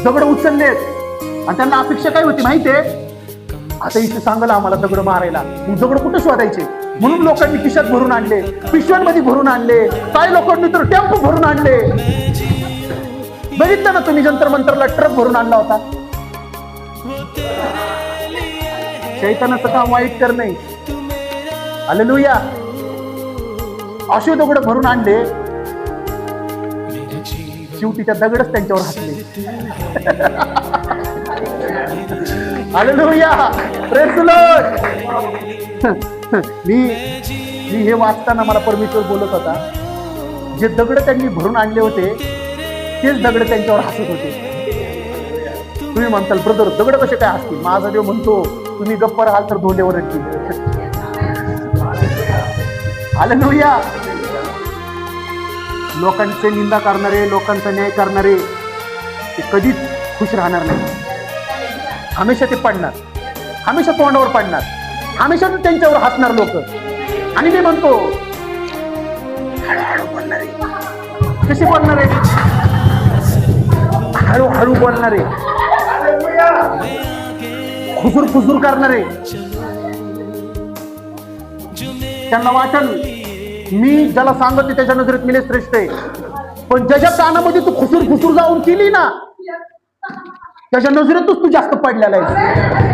दगड उचललेत आणि त्यांना अपेक्षा काय होती माहितीये, आता इथे सांगाल आम्हाला दगड मारायला, मग दगड कुठे शोधायचे? म्हणून लोकांनी खिशात भरून आणले, पिशव्यांमध्ये भरून आणले, काही लोकांनी तर टेम्पो भरून आणले. बघितलं ना तुम्ही जंतर मंतरला ट्रक भरून आणला होता. शैतानाचं काम वाईट कर नाही. हालेलुया. अशी दगड भरून आणले, शेवटी त्या दगडच त्यांच्यावर हसले. हालेलुया. Praise the lord. मी हे वाचताना मला परमेश्वर बोलत होता, जे दगड त्यांनी भरून आणले होते तेच दगड त्यांच्यावर हसत होते. तुम्ही म्हणताल ब्रदर दगड कसे काय हसतील? माझा देव म्हणतो तुम्ही गप्प राहाल तर धोंड्यावर येतील. हालेलुया. लोकांचे निंदा करणारे, लोकांचा न्याय करणारे ते कधीच खुश राहणार नाही. हमेशा ते पडणार, हमेशा तोंडावर पडणार, हमेशा त्यांच्यावर हसणार लोक. आणि मी म्हणतो हळूहळू बोलणारे. कसे बोलणारे? हळूहळू बोलणारे, खुसूर खुसूर करणारे. त्यांना वाटल मी ज्याला सांगते त्याच्या नजरेत मी श्रेष्ठ आहे, पण ज्याच्या कानामध्ये तू खुसूर खुसूर जाऊन केली ना त्याच्या नजरेतच तू जास्त पडलेला आहे.